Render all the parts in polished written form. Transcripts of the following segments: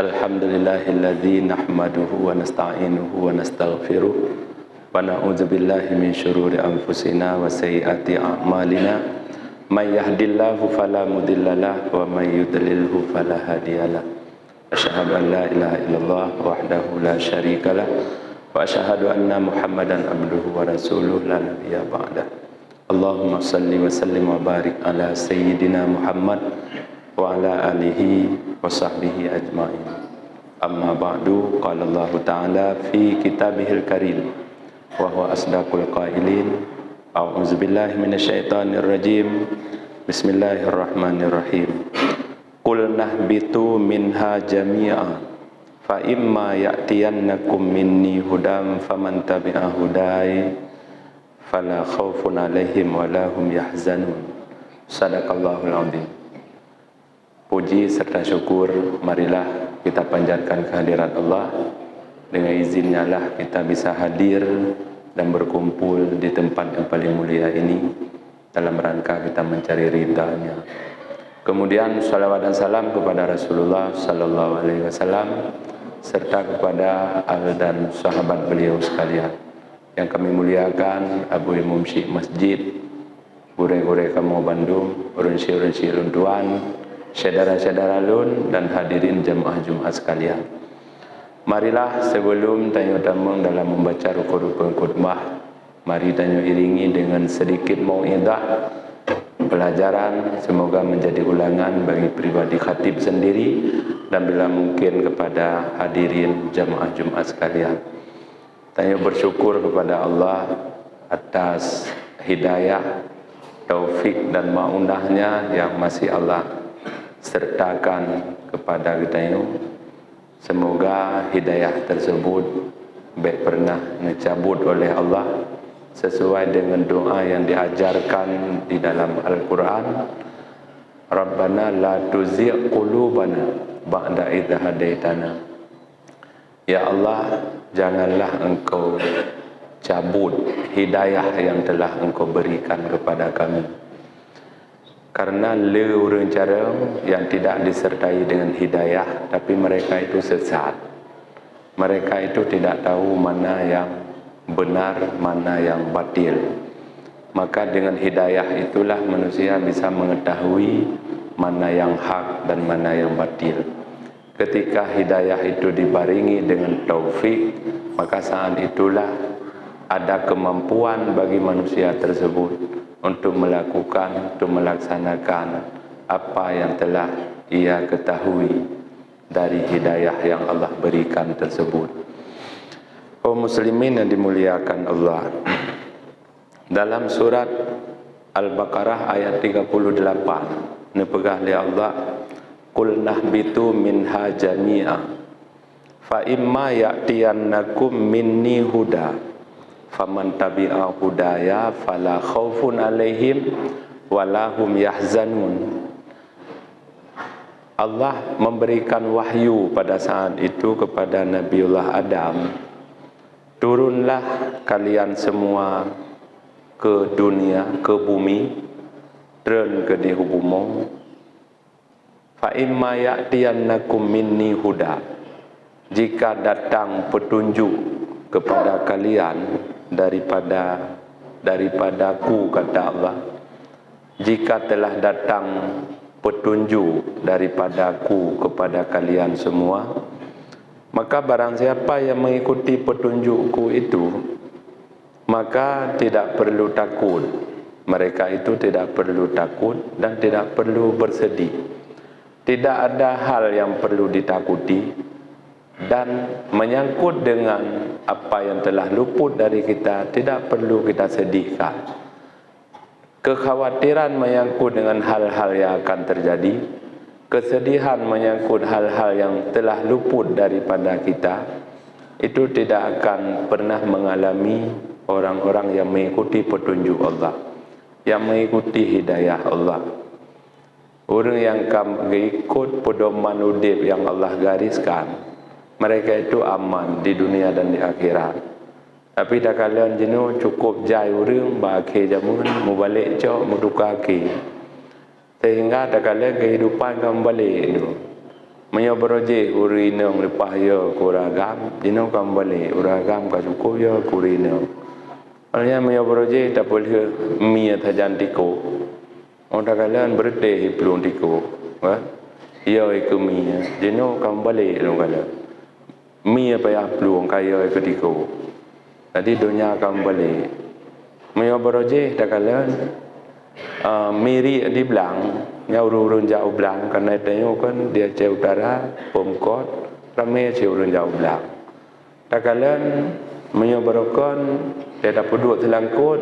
Alhamdulillahilladzi nahmaduhu wa nasta'inuhu wa nastaghfiruh wa na'udzu billahi min syururi anfusina wa sayyiati a'malina may yahdihillahu fala mudhillalah wa may yudlilhu fala hadiyalah. Asyhadu an la ilaha illallah wahdahu la syarikalah wa asyhadu anna Muhammadan abduhu wa rasuluh la nabiyya ba'dah. Allahumma salli wa sallim wa barik ala sayyidina Muhammad wa ala alihi wa sahbihi ajma'in. Amma ba'du, qala Allah Ta'ala fi kitabihil karim wa huwa asdaqul qailin. A'udzu billahi minasyaitonir rajim. Bismillahirrahmanirrahim. Qul nahbitu minha jami'a fa imma ya'tiyannakum minni hudam faman tabi'a hudai fala khaufun 'alaihim wa la hum yahzanun. Shadaqallahul 'azim. Puji serta syukur marilah kita panjatkan kehadirat Allah. Dengan izinnya lah kita bisa hadir dan berkumpul di tempat yang paling mulia ini dalam rangka kita mencari ridha-Nya. Kemudian salawat dan salam kepada Rasulullah sallallahu alaihi wasallam serta kepada ahli dan sahabat beliau sekalian. Yang kami muliakan Abu Imam Syekh Masjid, gure-gure kamu Bandung, urun-urun runtuan, saudara-saudara lun dan hadirin jemaah Jumat sekalian. Marilah sebelum tanya-tanya dalam membaca rukun-rukun khutbah, mari tanya iringi dengan sedikit mau'izah pelajaran, semoga menjadi ulangan bagi pribadi khatib sendiri dan bila mungkin kepada hadirin jemaah Jumat sekalian. Tanya bersyukur kepada Allah atas hidayah, taufik dan maunahnya yang masih Allah sertakan kepada kita ini. Semoga hidayah tersebut baik pernah dicabut oleh Allah sesuai dengan doa yang diajarkan di dalam Al-Quran. Rabbana la tuzigh qulubana ba'da idh hadaitana. Ya Allah, janganlah Engkau cabut hidayah yang telah Engkau berikan kepada kami. Karena orang cara yang tidak disertai dengan hidayah, tapi mereka itu sesat. Mereka itu tidak tahu mana yang benar, mana yang batil. Maka dengan hidayah itulah manusia bisa mengetahui mana yang hak dan mana yang batil. Ketika hidayah itu dibaringi dengan taufik, maka saat itulah ada kemampuan bagi manusia tersebut untuk melakukan, untuk melaksanakan apa yang telah ia ketahui dari hidayah yang Allah berikan tersebut. Kaum muslimin yang dimuliakan Allah, dalam surat Al-Baqarah ayat 38 nepegah li Allah, qul nahbitu minha jami'a fa imma ya'tiyannakum minni huda faman tabi'a hudaya fala khaufun 'alaihim wa la hum yahzanun. Allah memberikan wahyu pada saat itu kepada Nabiullah Adam, turunlah kalian semua ke dunia, ke bumi, turun ke di bumi. Fa imma ya'tiyannakum minni huda, jika datang petunjuk kepada kalian daripadaku, kata Allah. Jika telah datang petunjuk daripadaku kepada kalian semua, maka barang siapa yang mengikuti petunjukku itu, maka tidak perlu takut. Mereka itu tidak perlu takut dan tidak perlu bersedih. Tidak ada hal yang perlu ditakuti. Dan menyangkut dengan apa yang telah luput dari kita, tidak perlu kita sedihkan. Kekhawatiran menyangkut dengan hal-hal yang akan terjadi, kesedihan menyangkut hal-hal yang telah luput daripada kita, itu tidak akan pernah mengalami orang-orang yang mengikuti petunjuk Allah, yang mengikuti hidayah Allah. Orang yang ikut pedoman udip yang Allah gariskan, mereka itu aman di dunia dan di akhirat. Tapi dah kalian jenuh cukup jai orang bagi jamun mau balik cok mau tukar ke, sehingga dah kalian kehidupan kamu balik itu Maya beroje urinong lepas ya kuragam, dino kembali uragam ka cukup ya kurino. Alnya maya beroje tak boleh mia tajan tiko. Orang kalian berdeh belum tiko, kan? Ia ikut mia, dino kembali orang kalian. Mia payah belum kaya ikut tiko. Jadi dunia kembali. Maya beroje tak kalian. Miri di belang, nya urun jauh belang karena itu kan dia jauh utara, pemkot, ramai jauh urun jauh belang. Tak kalian menyobarkan dia dapat duduk selangkut,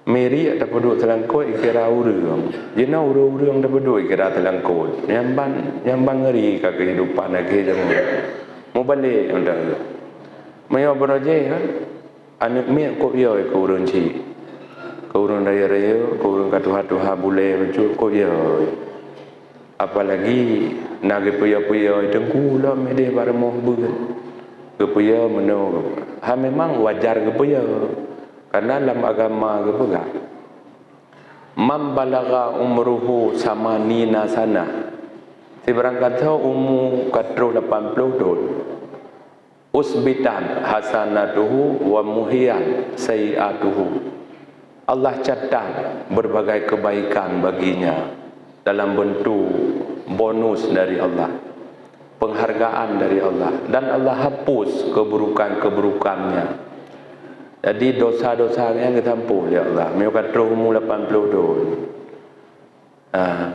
Miri dapat duduk selangkut ikira urung. Jina urung dapat duduk ikira selangkut. Yang ngeri ke kehidupan lagi jamu. Mau balik anda. Menyobar aja kan, anak miak kau ia ke urun ci. Kurun raya-raya, kurun katuha-tuha boleh mencuk kau ya. Apalagi nak puya-puya dengku lah mede barmoh bukan. Kepuya meno. Ha memang wajar kepuya. Karena dalam agama kepuya. Man balagha umruhu samanina sana. Seberang kata umur 80 tahun. Usbitan hasanatuhu wa muhiyan sayiatuhu. Allah catat berbagai kebaikan baginya dalam bentuk bonus dari Allah, penghargaan dari Allah, dan Allah hapus keburukan-keburukannya. Jadi dosa-dosanya kita ampuh ya Allah. Mereka terus umur 80 tahun.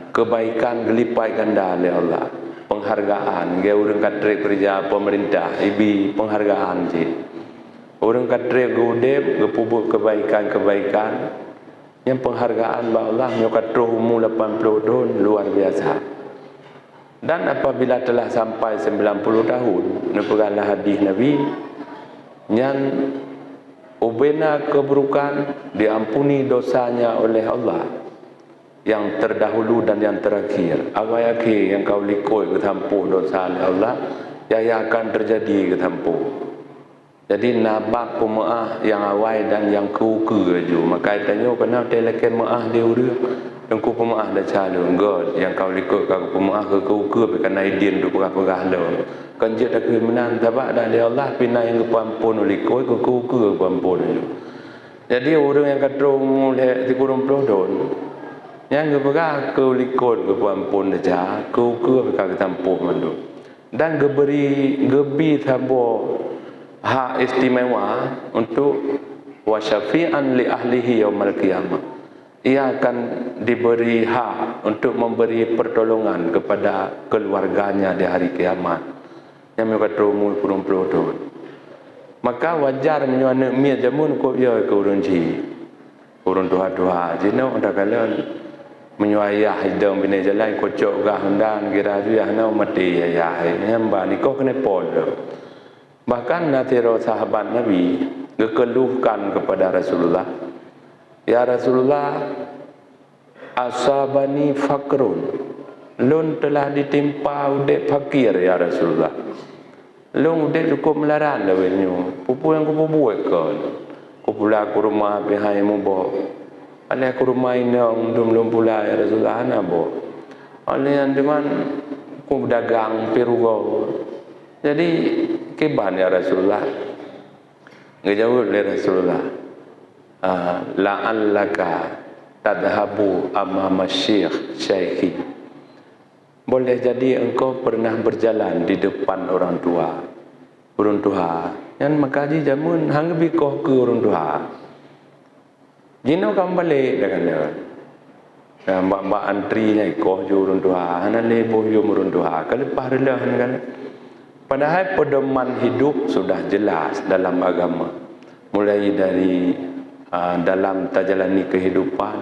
Kebaikan gelipai ganda ya Allah. Penghargaan, dia orang katrik kerja pemerintah, ibi penghargaan je. Orang kata gudep gepubuk kebaikan-kebaikan yang penghargaan ba Allah mereka terus umur 80 tahun luar biasa. Dan apabila telah sampai 90 tahun, nepagalah hadis Nabi yang ubena keburukan diampuni dosanya oleh Allah yang terdahulu dan yang terakhir. Awal akhir yang kau likoi ketampuh dosa oleh Allah, yang akan terjadi ketampuh. Jadi nabak pemaah yang awal dan yang kuku je. Maka tanya kena telekan maah dia urang. Dan ku pemaah dah calon god yang kau likut kau pemaah ke kuku kena idin tu perah-perah lo. Kan je tak menan tabak dah dia Allah pina yang kepampun likut ke kuku kepampun tu. Jadi orang yang kata mulai 30 tahun yang keperah ke likut kepampun dah kuku perah ketampuh mandu. Dan gebi tabo hak istimewa untuk wasyafi'an li ahlihi yaumal qiyamah. Ia akan diberi hak untuk memberi pertolongan kepada keluarganya di hari kiamat. Yang mereka umur 20 tahun. Maka wajar menyuana mia jamun ko ya ke urun ji. Urun tuha-tuha jina unda kalian menyuayah hidang bina jalan kocok gah hendan kira tu ya nau mati ya hamba ni kau kena pol. Bahkan natiro sahabat Nabi mengeluhkan kepada Rasulullah, ya Rasulullah, asabani fakrun, lun telah ditimpa udek fakir ya Rasulullah. Lun udek cukup melaran lawinyo, pupu yang kupu buat kan, kupula aku rumah pihai mu bo, alih aku rumah ini dum pula ya Rasulullah ana bo, alih yang diman ku dagang pirugo. Jadi kiban ya Rasulullah. Ngejawab oleh Rasulullah. La'allaka tadhabu amama syekhi. Boleh jadi engkau pernah berjalan di depan orang tua. Orang tua. Yang makaji jamun hang bikoh ke orang tua. Jino kembali dengan dia. Mbak-mbak antrinya ikoh ju orang tua. Hana leboh ju orang tua. Kelepah relah kan. Padahal pedoman hidup sudah jelas dalam agama. Mulai dari dalam tajalani kehidupan,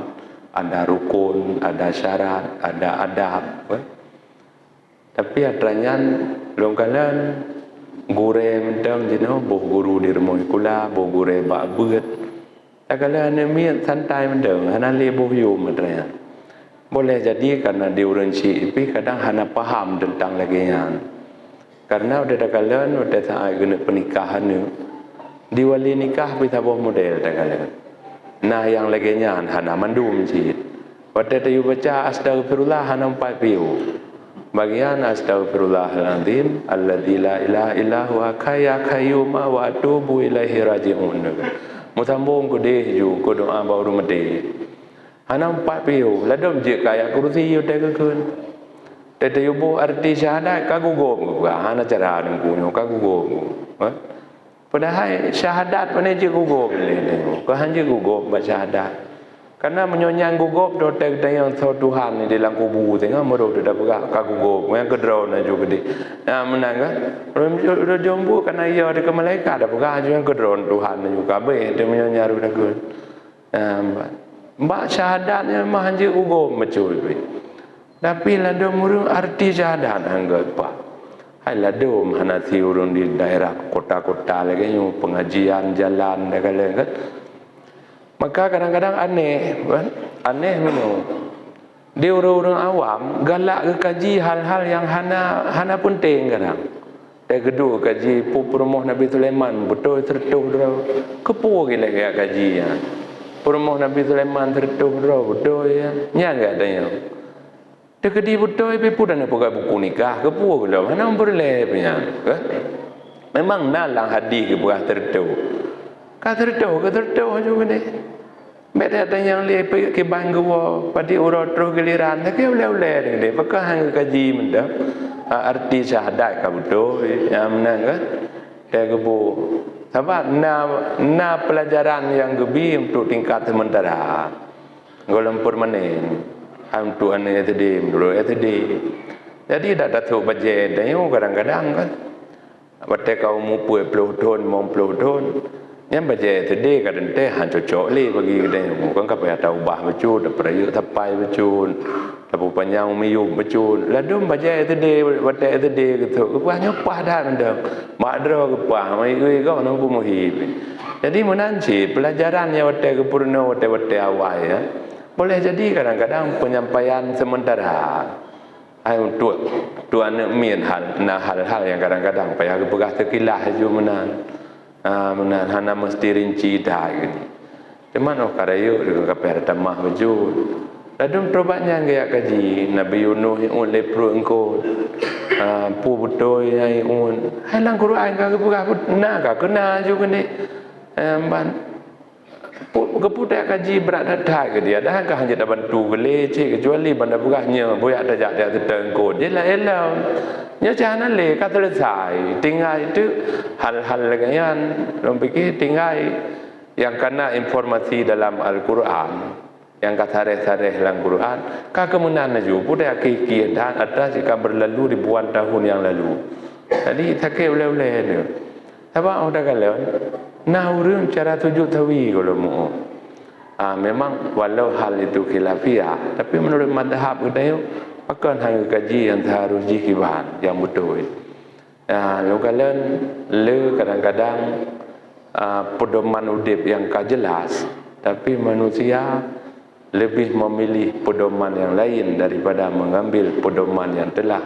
ada rukun, ada syarat, ada adab. Tapi atranya long kalian gure mentang jino boh guru di rumah kula, boh gure bak beut. Tak kalian ni santai mentang, hana leboh yum atranya. Boleh jadi karena diuransi, tapi kadang hana paham tentang lagian. Karena udah ada kalian, udah saat guna pernikahan ni, di wali nikah kita bawa model dah kalian. Nah yang laginya hana mandum cit. Pada tu baca astagfirullah hana 4 piu. bagian astaghfirullahaladzim alladzi la ilaha illa huwa kaya qayyum wa atubu ilaihi raji'un. Mutambung ko de ju ko doa baru mede. Hanam 4 piu ladom je kaya kursi yo te kun. Te te yubo arti syahadat ka gugo ga hana cara ku nyo ka gugo. Padahal syahadat mana je gugo le. Ko han je gugo ba syahadat. Karena menyonyang gugup dotek yang tahu Tuhan ni dalam kubur tengah meruk dah buka kagugop yang kedrau na juga di. Nah menang kan? Udah jombu karena ia ada ke malaikat dah buka yang kedrau Tuhan juga be dia menyonyang dah kun. Mbak syahadatnya mah hanya gugup macul be. Tapi lado murung arti syahadat anggap apa? Hai lado mana si urun di daerah kota-kota lagi yang pengajian jalan dah kalian kan? Maka kadang-kadang aneh minum. Dia orang-orang awam galak ke kaji hal-hal yang hana penting kadang. Dia kedua kaji perumahan Nabi Sulaiman betul tertuh draw. Kepu gila kayak kaji ya. Perumahan Nabi Sulaiman tertuh draw betul ya. Nya enggak tanya. Dia kedi betul ibu dan apa buku nikah kepu gila. Mana boleh punya. Memang nalang hadis ke buah tertuh. Tertuh juga ni. Mereka ada yang lihat ke bangku pada urut terus giliran. Tapi boleh ni. Maka hang kaji mendap arti syahadat kau betul. Yang mana kan? Dia kebu. Sebab na pelajaran yang gebi untuk tingkat sementara. Golong permanen. Untuk ane tadi, dulu tadi. Jadi dah tahu bajet. Dan kadang-kadang kan. Baca kau mu puluh tahun, mau 10 tahun. Yang baca tadi kadang teh han cocok li bagi kedai bukan kapa ada ubah bacun ada perayuk tapai bacun tapu panjang miyuk bacun ladum baca tadi baca tadi gitu banyak dah mendang madra kepah mai kau nak muhib. Jadi menanci pelajaran yang baca kepurna baca awal ya boleh jadi kadang-kadang penyampaian sementara untuk tuan min hal-hal yang kadang-kadang payah kepegah terkilah ju menan menan hana mesti rinci dah gitu. Cuman karayu dengan kapal tamah baju. Ladum terobatnya gaya kaji Nabi Yunus yang oleh pro engkau. Pu betul yang halang Quran ka kebuka nak kena juga ni. Ban kepudak kaji berat dah ke dia dah kan hanya dah bantu gelecek kecuali benda bugahnya boyak tajak dia tertengkut. Dia lah nya jangan le kata selesai tinggal itu hal-hal lagian orang fikir tinggal yang kena informasi dalam Al-Quran yang kata sareh-sareh dalam Quran kemudian ju budak kiki dan ada jika berlalu ribuan tahun yang lalu jadi sakit boleh-boleh ni sebab udah kalian nah urang cara tujuh tawi kalau mau memang walau hal itu khilafiyah tapi menurut madhab kita akan hanya kaji yang harus jihiban yang betul. Lalu kalian kadang-kadang pedoman udip yang jelas, tapi manusia lebih memilih pedoman yang lain daripada mengambil pedoman yang telah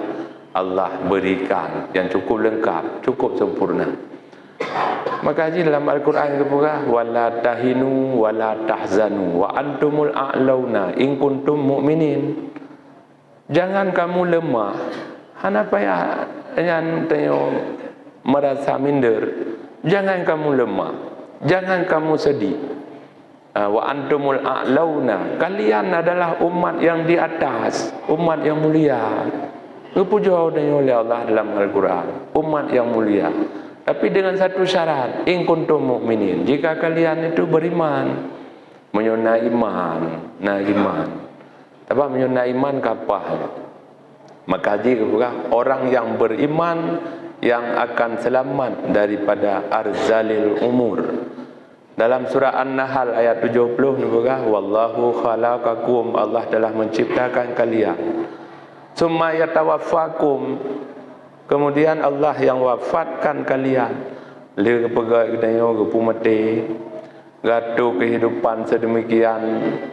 Allah berikan yang cukup lengkap, cukup sempurna. Maka haji dalam Al-Quran kebuka wala tahinu wala tahzanu wa antumul a'launa in kuntum mu'minin. Jangan kamu lemah. Hana payah yang tayo merasa minder. Jangan kamu lemah. Jangan kamu sedih. Wa antumul a'launa. Kalian adalah umat yang di atas, umat yang mulia. Dipuja oleh Allah dalam Al-Quran. Umat yang mulia. Tapi dengan satu syarat, in kuntum mu'minin. Jika kalian itu beriman, menyunai iman, iman. Sebab menyunai iman kapal. Maka jika orang yang beriman yang akan selamat daripada arzalil umur. Dalam surah An-Nahl ayat 70 juga wallahu khalaqakum Allah telah menciptakan kalian. Summa yatawaffakum kemudian Allah yang wafatkan kalian. Dia pegai kedayo ke pumati. Gatu kehidupan sedemikian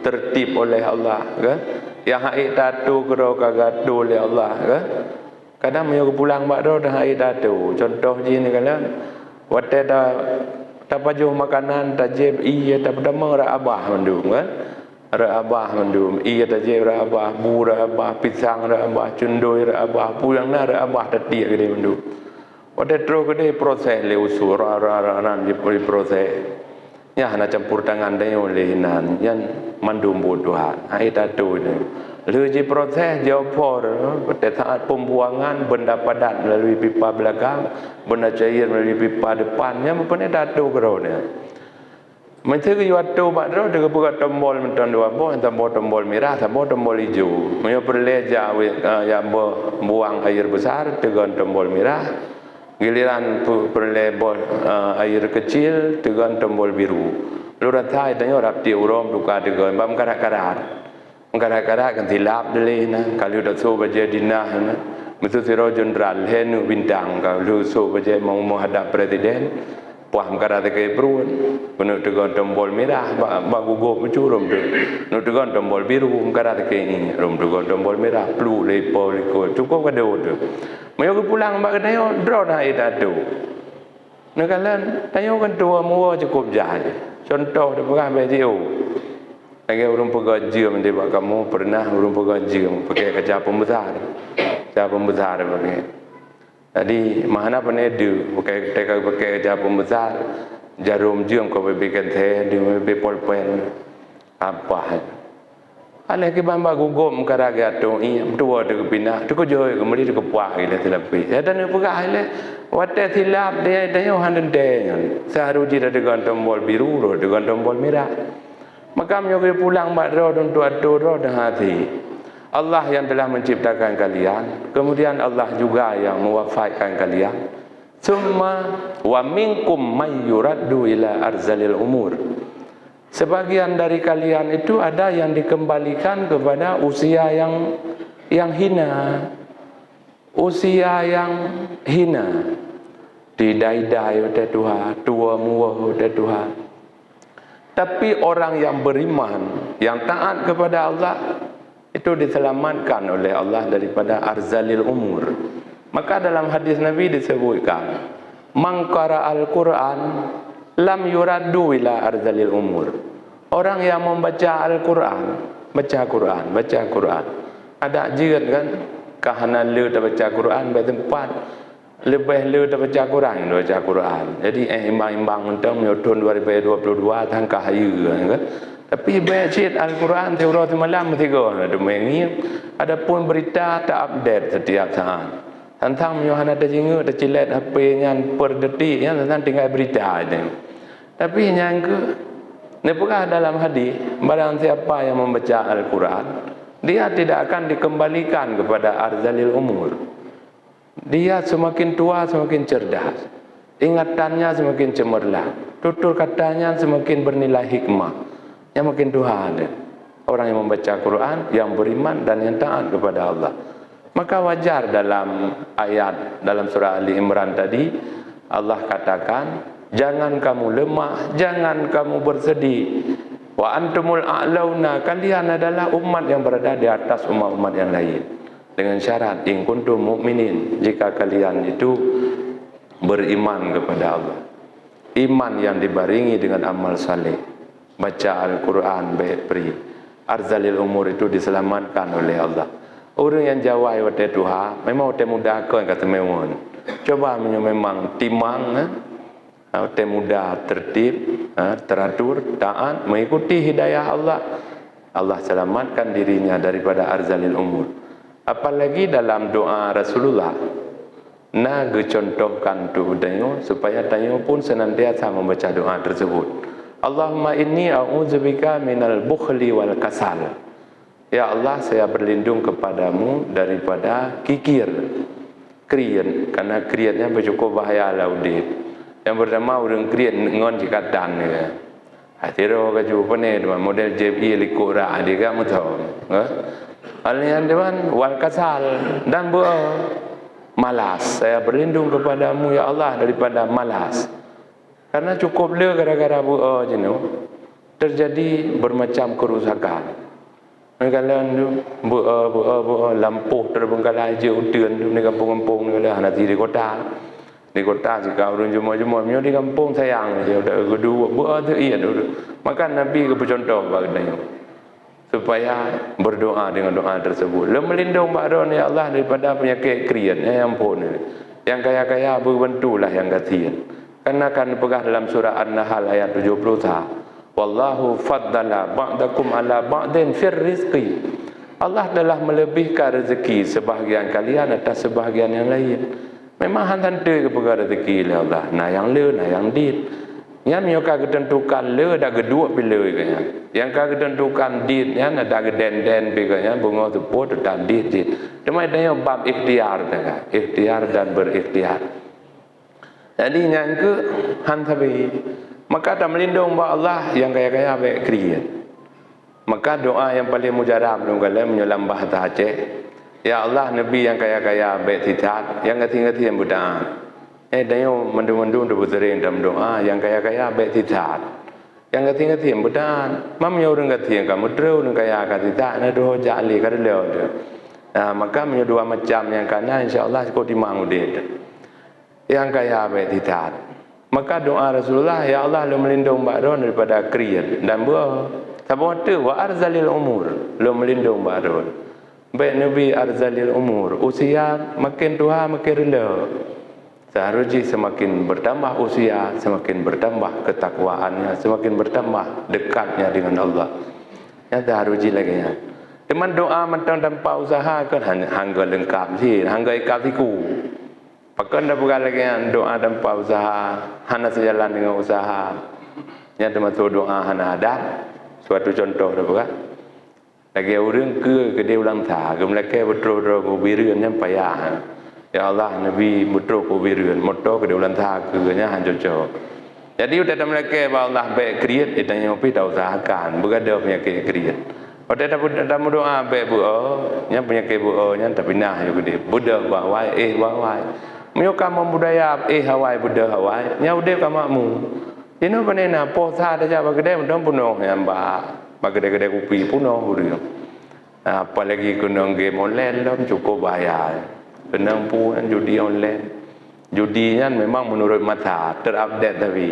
tertib oleh Allah kan? Yang haid datu kero kagatu oleh Allah kan? Kadang meyo pulang bakdo dah haid datu. Contoh ji ni kala wate dah tapajuh makanan tajib iya tak pedama ra abah mandung kan? ra abah mendum iya taje ra abah bu ra abah pisang ra abah cundoi ra abah puyang na ra abah tadi gede mendum ode tro gede proses le usur ra di proses ya hana campur tangan dai oleh nan yan mandum bodohan ai tatu ni leji proses jauh por pada saat pembuangan benda padat melalui pipa belakang benda cair melalui pipa depannya mempunyai tatu kerana macam tu waktu bakro dengan buka tombol menton dua boh, tombol merah, tombol hijau. Mereka perleja yang buang air besar dengan tombol merah. Giliran perlebol air kecil dengan tombol biru. Lurat thai tanya rapti urom duka dengan bam karat-karat. Karat-karat kan tilap dulu na. Kalau dah so baca dinah na. Mesti siro jenderal henu bintang kalau so baca mau menghadap presiden. Puam karat ke perun, penuh dengan tombol merah, bagu gop mencurum tu, penuh dengan tombol biru, karat ke ini, rum dengan tombol merah, pelu lepo lekor, cukup kada tu. Mayu ke pulang mak kena draw dah itu tu. Nekalan, tayo kan tua mua cukup jahat. Contoh dia pegang BTO. Lagi orang pegang jam dia buat kamu pernah orang pegang jam pakai kaca pembesar, kaca pembesar pakai. Jadi mana pun ada pakai kaca pembesar jarum jam kau bikin teh dia bepol pen apa alih ke bamba gugum karaga tu ini tua tu pindah tu kau joy kemudian tu puah ile telapi ada ni pegah ile wadah silap dia handan deh seharuji dah dengan tombol biru dengan tombol merah maka mereka pulang bakro dan tu dah hati Allah yang telah menciptakan kalian, kemudian Allah juga yang mewafatkan kalian. Summa wa minkum may yuraddu ila arzalil umur. Sebagian dari kalian itu ada yang dikembalikan kepada usia yang hina. Usia yang hina. Didai-dai oleh Tuhan, tua muah oleh Tuhan. Tapi orang yang beriman, yang taat kepada Allah, itu diselamatkan oleh Allah daripada arzalil umur. Maka dalam hadis Nabi disebutkan, man qara al-Quran lam yuraddu ila arzalil umur. Orang yang membaca Al-Quran, baca Quran. Ada jiran kan, kahana le tak baca Quran bertempat lebih le tak baca Quran. Jadi imbang-imbang tentang tahun 2022 tangkah hayu kan. Tapi baca Al-Quran Taurat malam tiga demikian. Adapun berita tak update setiap saat. Tentang Yohana ada jingga ada cilet HP yang per detik yang tentang tinggal berita ini. Tapi yang ke nepukah dalam hadis barang siapa yang membaca Al-Quran dia tidak akan dikembalikan kepada arzalil umur. Dia semakin tua semakin cerdas. Ingatannya semakin cemerlang. Tutur katanya semakin bernilai hikmah. Yang makin Tuhan orang yang membaca Quran, yang beriman dan yang taat kepada Allah. Maka wajar dalam ayat dalam surah Ali Imran tadi Allah katakan, jangan kamu lemah, jangan kamu bersedih. Wa antumul a'launa, kalian adalah umat yang berada di atas umat-umat yang lain. Dengan syarat in kuntum mu'minin, jika kalian itu beriman kepada Allah. Iman yang dibaringi dengan amal saleh. Baca Al-Quran baik-baik. Arzalil umur itu diselamatkan oleh Allah. Orang yang jawai wate Tuhan, memang wate mudah kau kata memang. Coba memang timang, wate mudah tertib, teratur, taat, mengikuti hidayah Allah. Allah selamatkan dirinya daripada arzalil umur. Apalagi dalam doa Rasulullah. Nah, contohkan tu dayo supaya dayo pun senantiasa membaca doa tersebut. Allahumma inni a'udzubika minal bukhli wal kasal. Ya Allah, saya berlindung kepadamu daripada kikir, krian, karena kriannya bercukup bahaya laudit. Yang pertama orang krian ngon jikatan ya. Hatiro kaju pene model JB likura dia kamu tahu. Alian dewan wal kasal dan malas. Saya berlindung kepadamu ya Allah daripada malas. Karena cukup le gara-gara buah jenuh terjadi bermacam kerusakan. Kalian buah lampu terbengkalai je udan di kampung-kampung ni kalau nanti di kota jika orang jumlah mio di kampung sayang je udah kedua buah tu iya tu. Maka Nabi ke contoh bagainya. supaya berdoa dengan doa tersebut. Lu melindung ba'don ya Allah daripada penyakit krian yang ampun. Yang kaya-kaya berbentulah yang kasihan. Karena kan pegah dalam surah An-Nahl ayat 70. Wallahu faddala ba'dakum ala ba'din fir rizqi. Allah telah melebihkan rezeki sebahagian kalian atas sebahagian yang lain. Memang hantar ke perkara rezeki lah Allah. Nah yang le, nah yang dit. Yang mereka ketentukan le dah kedua bila kaya. Yang kau ketentukan dit yang ada den kaya bunga seput dan dit. Cuma dia bab ikhtiar dah. Ikhtiar dan berikhtiar. Jadi yang ke hantabi maka tak melindung ba Allah yang kaya-kaya baik kriat. Maka doa yang paling mujarab dong kalau menyelambah Aceh. Ya Allah Nabi yang kaya-kaya baik tidak, yang ngati-ngati yang budak. Dia mendung-mendung tu sering dalam doa yang kaya-kaya baik tidak. Yang ngati-ngati yang budak. Mam yo orang ngati yang kamu terus orang kaya tidak, na doa jali kada leo tu. Maka dua macam yang kana insya-Allah kau timang dia. Yang kaya baik tidak. Maka doa Rasulullah, ya Allah lu melindung ba'don daripada kriat dan buah. Sebab tu wa arzalil umur, lu melindung ba'don. Baik Nabi arzalil umur, usia makin tua makin rela. Seharusnya semakin bertambah usia, semakin bertambah ketakwaannya, semakin bertambah dekatnya dengan Allah. Yang seharusnya lagi ya. Teman doa mentang tanpa usaha kan hangga lengkap sih, hangga ikat siku. Pakai dah bukan lagi doa tanpa usaha, hanya sejalan dengan usaha. Yang termasuk doa hanya ada. Suatu contoh dah bukan. Lagi orang ke dia ulang tahun, mereka betul-betul kubirian yang payah. Ya Allah Nabi betul kubirian, motor ke dia ulang tahun ke nya hancur cok. Jadi udah ada mereka bahawa Allah baik kriat, itu yang lebih dah usahakan, bukan dia penyakit kriat. Udah ada doa baik yang penyakit yang tak pindah juga dia. Buddha bahawai, bahawai. Mereka membudaya hawai Buddha hawai, nya udah kamakmu. Ini apa ni na posa saja bagedai mendom punoh yang bagedai kopi punoh huri. Apalagi kunong game online dom cukup bayar. Kunong pun judi online. Judinya memang menurut mata terupdate tapi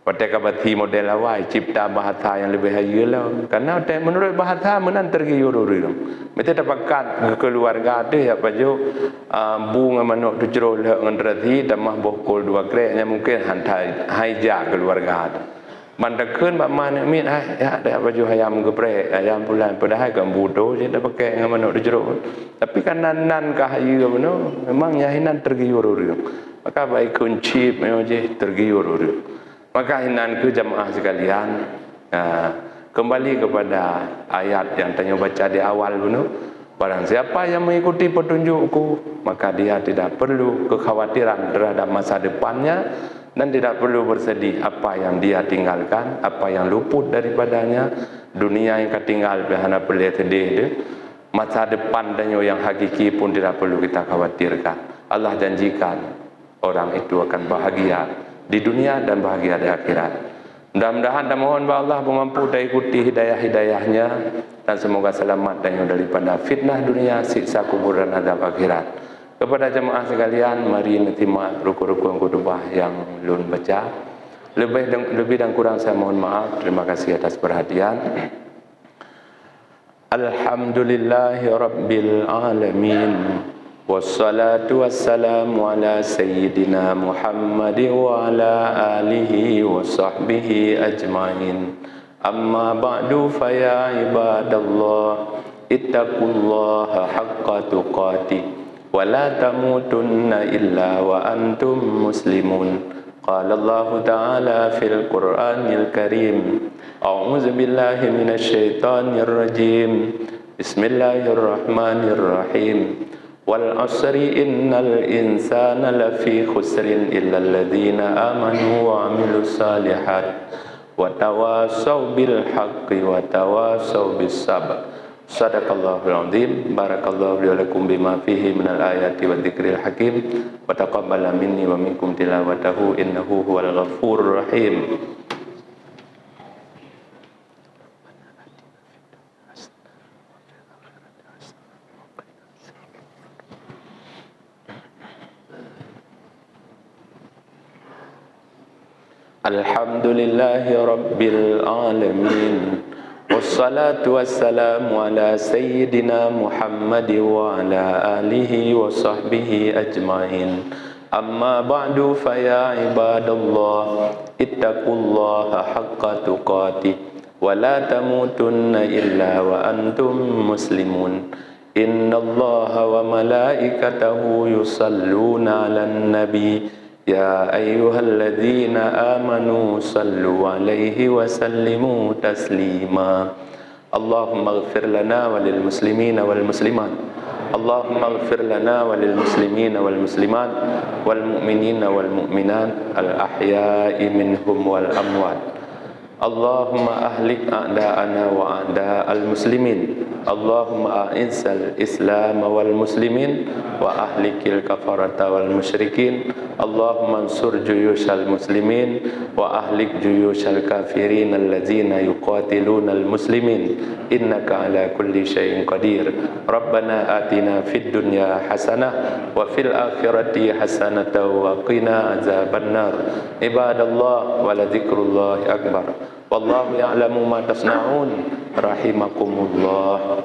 pada kabati model awal cipta bahasa yang lebih high lah. Karena menurut bahasa menan tergiur orang. Mereka dapatkan keluarga tu ya baju bunga manuk tu cerol dengan rati tambah bokol dua krek yang mungkin hantai hijack keluarga tu. Mandakeun bak mana min ya ada baju ayam geprek ayam bulan padahal kan bodoh je dah pakai dengan manuk tu cerol. Tapi kan nan kah hayu beno memang nyahinan tergiur orang. Maka baik kunci memang je tergiur orang. Maka hinan ke jamaah sekalian kembali kepada ayat yang tanya baca di awal dulu. Barang siapa yang mengikuti petunjukku, maka dia tidak perlu kekhawatiran terhadap masa depannya dan tidak perlu bersedih apa yang dia tinggalkan, apa yang luput daripadanya, dunia yang ketinggal behana perlu sedih. Masa depan dan yang hakiki pun tidak perlu kita khawatirkan. Allah janjikan orang itu akan bahagia di dunia dan bahagia di akhirat. Mudah-mudahan dan mohon Allah mampu ikuti hidayah-hidayahnya dan semoga selamat dan daripada fitnah dunia, siksa kubur dan azab akhirat. Kepada jemaah sekalian, mari netimak ruku-ruku khutbah yang lun baca. Lebih dan kurang saya mohon maaf. Terima kasih atas perhatian. Alhamdulillahi Rabbil Alamin. Wassalatu wassalamu ala sayyidina Muhammad wa ala alihi wa sahbihi ajma'in. Amma ba'du faya ibadallah ittaqullaha haqqa tuqatih wa la tamutunna illa wa antum muslimun. Qala Allah ta'ala fil Qur'anil Karim. A'udzu billahi minasy syaithanir rajim. Bismillahirrahmanirrahim. Wal asri innal insana lafi khusrin illa alladhina amanu wa amilus salihat wa tawasaw bil haqqi wa tawasaw bis sabr. Sadaqallahul azim. Barakallahu li wa lakum bima fihi minal ayati wa dzikril hakim wa taqabbala minni wa minkum tilawatahu innahu huwal ghafurur rahim. Alhamdulillahi Rabbil Alamin. Wassalatu wassalamu ala sayyidina Muhammad wa ala alihi wa sahbihi ajmain. Amma ba'du fa ya ibadallah ittaqullaha haqqa tuqatih wa la tamutunna illa wa antum muslimun. Innallaha wa malaikatahu yusalluna 'alan nabi ya ayyuhalladzina amanu sallu 'alaihi wa sallimu taslima. Allahumma ighfir lana wa lil muslimina wal muslimat. Allahumma ighfir lana wa lil muslimina wal muslimat wal mu'minina wal mu'minat al ahya'i minhum wal amwat. Allahumma ahlik a'da'ana wa a'da'al muslimin. Allahumma a'izzal islam wal muslimin wa ahlikil kafarata wal musyrikin. Allahumma ansur juyushal muslimin wa ahlik juyushal kafirin allazina yuqatiluna al muslimin innaka ala kulli syai'in qadir. Rabbana atina fid dunya hasanah wa fil akhirati hasanah wa qina azabannar. Ibadallah wa la dzikrullahi akbar. Wallahu ya'lamu ma tasna'un. Rahimakumullah.